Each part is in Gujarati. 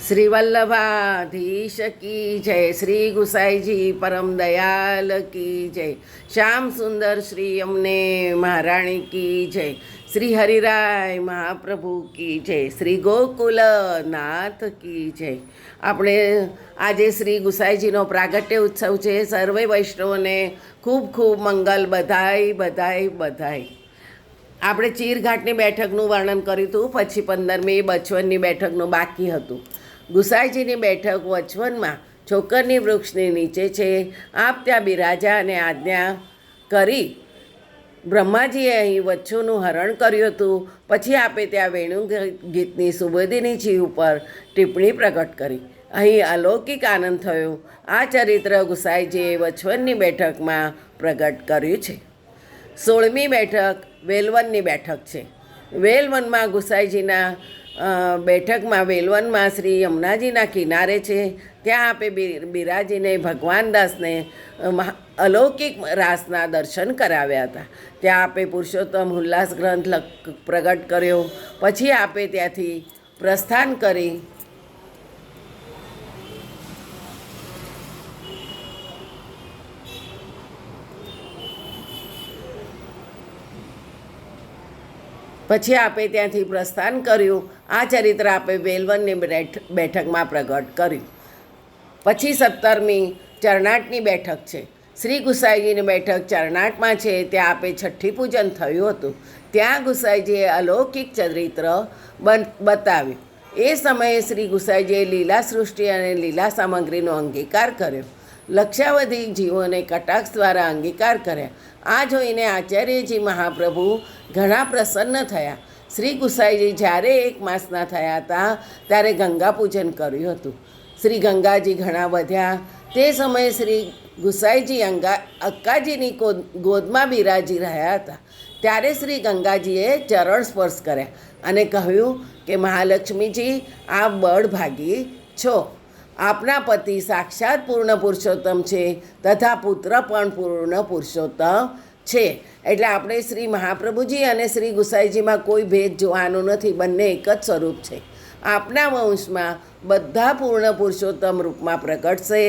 શ્રી વલ્લભાધીશ કી જય, શ્રી ગુસાઈજી પરમ દયાલ કી જય, શ્યામ સુંદર શ્રી અમને મહારાણી કી જય, શ્રી હરિરાય મહાપ્રભુ કી જય, શ્રી ગોકુલ નાથ કી જય. આપણે આજે શ્રી ગુસાઈજીનો પ્રાગટ્ય ઉત્સવ છે. સર્વે વૈષ્ણવોને ખૂબ ખૂબ મંગલ. બધાય બધાય બધાય. આપણે ચીરઘાટની બેઠકનું વર્ણન કર્યું હતું, પછી 15મી બચવનની બેઠકનું બાકી હતું. ગુસાઈજીની બેઠક વચવનમાં છોકરની વૃક્ષની નીચે છે. આપ ત્યાં બિરાજા અને આજ્ઞા કરી. બ્રહ્માજીએ અહીં વચ્છોનું હરણ કર્યું હતું. પછી આપે ત્યાં વેણુ ગીતની સુબોધિનીજી ઉપર ટિપ્પણી પ્રગટ કરી. અહીં અલૌકિક આનંદ થયો. આ ચરિત્ર ગુસાઈજીએ વચવનની બેઠકમાં પ્રગટ કર્યું છે. 16મી બેઠક વેલવનની બેઠક છે. વેલવનમાં ગુસાઈજીના બેઠકમાં વેલવનમાં શ્રી યમુનાજીના કિનારે છે. ત્યાં આપે બિરાજીને ભગવાન દાસને અલૌકિક રાસના દર્શન કરાવ્યા હતા. ત્યાં આપે પુરુષોત્તમ ઉલ્લાસ ગ્રંથ પ્રગટ કર્યો. પછી આપે ત્યાંથી પ્રસ્થાન કરી પ્રસ્થાન કર્યું. આ ચરિત્ર આપે વેલવનની બેઠકમાં પ્રગટ કર્યું. પછી 17મી ચરણાટની બેઠક છે. શ્રી ગુસાઈજીની બેઠક ચરણાટમાં છે. ત્યાં આપે છઠ્ઠી પૂજન થયું હતું. ત્યાં ગુસાઈજીએ અલૌકિક ચરિત્ર બતાવ્યું. એ સમયે શ્રી ગુસાઈજીએ લીલા સૃષ્ટિ અને લીલા સામગ્રીનો અંગીકાર કર્યો. લક્ષાવધિ જીવોને કટાક્ષ દ્વારા અંગીકાર કર્યા. આ જોઈને આચાર્યજી મહાપ્રભુ ઘણા પ્રસન્ન થયા. શ્રી ગુસાઈજી જ્યારે 1 માસના થયા હતા ત્યારે ગંગા પૂજન કર્યું હતું. શ્રી ગંગાજી ઘણા વધ્યા. તે સમયે શ્રી ગુસાઈજી અક્કાજીની ગોદમાં બિરાજી રહ્યા હતા. ત્યારે શ્રી ગંગાજીએ ચરણ સ્પર્શ કર્યા અને કહ્યું કે મહાલક્ષ્મીજી, આપ બળભાગી છો. આપના પતિ સાક્ષાત પૂર્ણ પુરુષોત્તમ છે તથા પુત્ર પણ પૂર્ણ પુરુષોત્તમ છે. એટલે આપણે શ્રી મહાપ્રભુજી અને શ્રી ગુસાઈજીમાં કોઈ ભેદ જોવાનો નથી. બંને એક જ સ્વરૂપ છે. આપના વંશમાં બધા પૂર્ણ પુરુષોત્તમ રૂપમાં પ્રગટશે.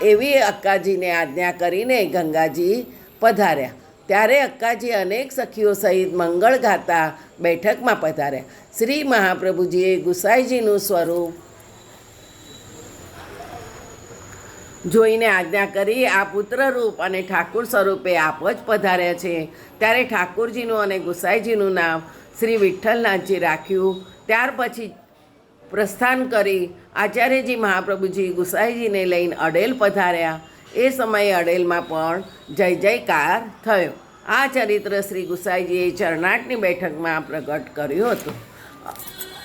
એવી અક્કાજીને આજ્ઞા કરીને ગંગાજી પધાર્યા. ત્યારે અક્કાજી અનેક સખીઓ સહિત મંગળ ગાતા બેઠકમાં પધાર્યા. શ્રી મહાપ્રભુજીએ ગુસાઈજીનું સ્વરૂપ જોઈને આજ્ઞા કરી, આ પુત્રરૂપ અને ઠાકુર સ્વરૂપે આપ જ પધાર્યા છે. ત્યારે ઠાકુરજીનું અને ગુસાઈજીનું નામ શ્રી વિઠ્ઠલનાથજી રાખ્યું. ત્યાર પછી પ્રસ્થાન કરી આચાર્યજી મહાપ્રભુજી ગુસાઈજીને લઈને અડેલ પધાર્યા. એ સમયે અડેલમાં પણ જય જયકાર થયો. આ ચરિત્ર શ્રી ગુસાઈજીએ ચરણાટની બેઠકમાં પ્રગટ કર્યું હતું.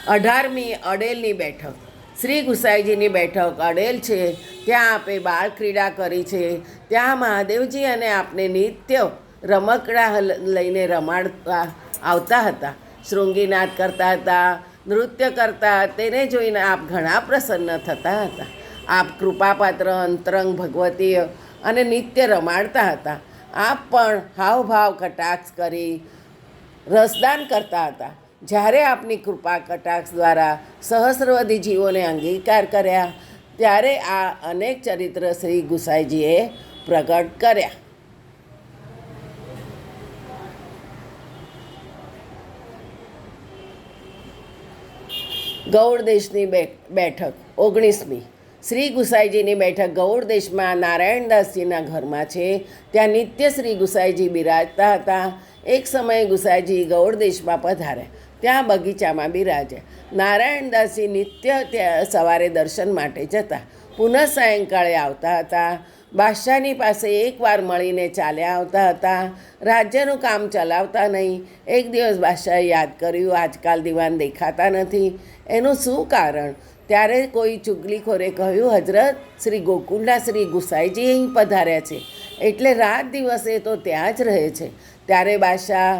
18મી અડેલની બેઠક. શ્રી ગુસાઈજીની બેઠક અડેલ છે. ત્યાં આપે બાળ ક્રીડા કરી છે. ત્યાં મહાદેવજી અને આપને નિત્ય રમકડા લઈને રમાડતા આવતા હતા. શૃંગીનાદ કરતા હતા, નૃત્ય કરતા. તેને જોઈને આપ ઘણા પ્રસન્ન થતા હતા. આપ કૃપાપાત્ર, અંતરંગ ભગવતી અને નિત્ય રમાડતા હતા. આપ પણ હાવભાવ કટાક્ષ કરી રસદાન કરતા હતા. જ્યારે આપની કૃપા કટાક્ષ દ્વારા સહસ્રવધી જીવોને અંગીકાર કર્યા, ત્યારે આ અનેક ચરિત્ર શ્રી ગુસાઈજીએ પ્રગટ કર્યા. ગૌડ દેશની બેઠક 19મી. શ્રી ગુસાઈજીની બેઠક ગૌડ દેશમાં નારાયણદાસજીના ઘરમાં છે. ત્યાં નિત્ય શ્રી ગુસાઈજી બિરાજતા હતા. એક સમયે ગુસાઈજી ગૌડ દેશમાં પધાર્યા. ત્યાં બગીચામાં બિરાજ્યા. નારાયણદાસજી નિત્ય ત્યાં સવારે દર્શન માટે જતા. પુનઃ સાયંકાળે આવતા હતા. બાદશાહની પાસે એકવાર મળીને ચાલ્યા આવતા હતા. રાજ્યનું કામ ચલાવતા નહીં. એક દિવસ બાદશાહે યાદ કર્યું, આજકાલ દિવાન દેખાતા નથી, એનું શું કારણ? ત્યારે કોઈ ચુગલીખોરે કહ્યું, હજરત, શ્રી ગોકુલના શ્રી ગુસાઈજી અહીં પધાર્યા છે, એટલે રાત દિવસે તો ત્યાં જ રહે છે. ત્યારે બાદશાહ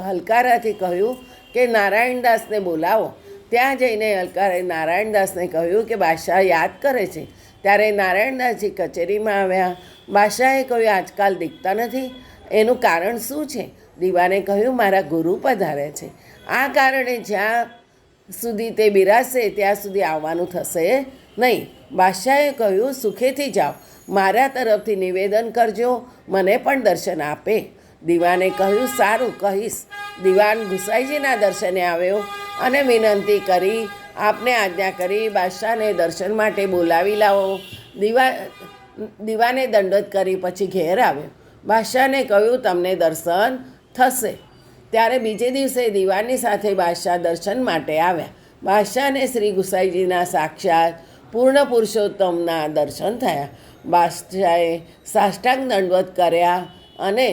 હલકારાથી કહ્યું કે નારાયણદાસને બોલાવો. ત્યાં જઈને હલકારે નારાયણદાસને કહ્યું કે બાદશાહ યાદ કરે છે. ત્યારે નારાયણદાસજી કચેરીમાં આવ્યા. બાદશાહે કહ્યું, આજકાલ દીખતા નથી, એનું કારણ શું છે? દીવાને કહ્યું, મારા ગુરુ પધાર્યા છે. આ કારણે જ્યાં સુધી તે બિરાજશે ત્યાં સુધી આવવાનું થશે નહીં. બાદશાહે કહ્યું, સુખેથી જાઓ, મારા તરફથી નિવેદન કરજો, મને પણ દર્શન આપે. દીવાને કહ્યું, સારું, કહીશ. દીવાન ગુસાઈજીના દર્શને આવ્યો અને વિનંતી કરી, આપને આજ્ઞા કરી બાદશાહને દર્શન માટે બોલાવી લાવો. દીવાને દંડવત કરી પછી ઘેર આવ્યો. બાદશાહને કહ્યું, તમને દર્શન થશે. ત્યારે બીજે દિવસે દીવાની સાથે બાદશાહ દર્શન માટે આવ્યા. બાદશાહને શ્રી ગુસાઈજીના સાક્ષાત પૂર્ણ પુરુષોત્તમના દર્શન થયા. બાદશાહે સાષ્ટાંગ દંડવત કર્યા અને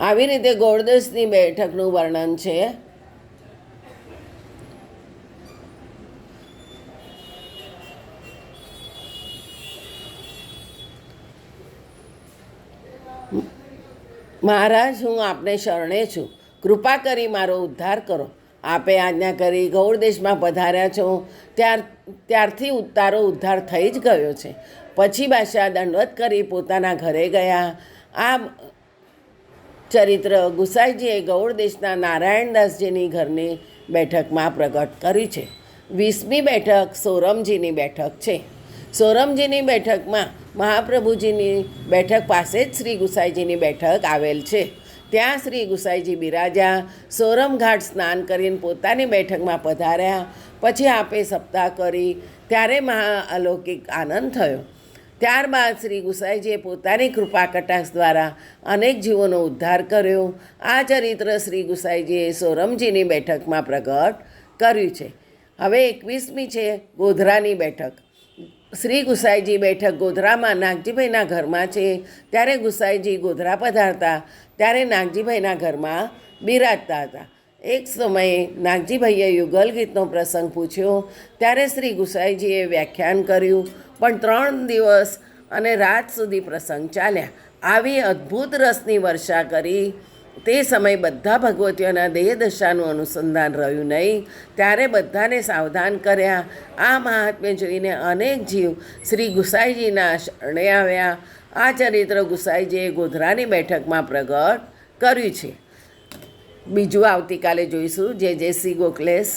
આવી રીતે ગોળદેશની બેઠકનું વર્ણન છે. મહારાજ, હું આપને શરણે છું, કૃપા કરી મારો ઉદ્ધાર કરો. આપે આજ્ઞા કરી ગૌડદેશમાં પધાર્યા છો ત્યારથી તારો ઉદ્ધાર થઈ જ ગયો છે. પછી બાદશાહ દંડવત કરી પોતાના ઘરે ગયા. આ ચરિત્ર ગુસાઈજીએ ગૌડ દેશના નારાયણદાસજીની ઘરની બેઠકમાં પ્રગટ કરી છે. 20મી બેઠક સોરમજીની બેઠક છે. સોરમજીની બેઠકમાં મહાપ્રભુજીની બેઠક પાસે જ શ્રી ગુસાઈજીની બેઠક આવેલ છે. ત્યાં શ્રી ગુસાઈજી બિરાજ્યા. સોરમ ઘાટ સ્નાન કરીને પોતાની બેઠકમાં પધાર્યા. પછી આપે સપ્તાહ કરી ત્યારે મહા અલૌકિક આનંદ થયો. ત્યારબાદ શ્રી ગુસાઈજીએ પોતાની કૃપા કટાક્ષ દ્વારા અનેક જીવોનો ઉદ્ધાર કર્યો. આ ચરિત્ર શ્રી ગુસાઈજીએ સોરમજીની બેઠકમાં પ્રગટ કર્યું છે. હવે 21મી છે ગોધરાની બેઠક. શ્રી ગુસાઈજી બેઠક ગોધરામાં નાગજીભાઈના ઘરમાં છે. ત્યારે ગુસાઈજી ગોધરા પધારતા ત્યારે નાગજીભાઈના ઘરમાં બિરાજતા હતા. એક સમયે નાગજીભાઈએ યુગલ ગીતનો પ્રસંગ પૂછ્યો ત્યારે શ્રી ગુસાઈજીએ વ્યાખ્યાન કર્યું. પણ 3 દિવસ અને રાત સુધી પ્રસંગ ચાલ્યા. આવી અદ્ભુત રસની વર્ષા કરી. તે સમયે બધા ભગવતીઓના દેહદશાનું અનુસંધાન રહ્યું નહીં. ત્યારે બધાને સાવધાન કર્યા. આ મહાત્મ્ય જોઈને અનેક જીવ શ્રી ગુસાઈજીના શરણે આવ્યા. આ ચરિત્ર ગુસાઈજીએ ગોધરાની બેઠકમાં પ્રગટ કર્યું છે. બીજું આવતીકાલે જોઈશું. જય જય શ્રી ગોખલેશ.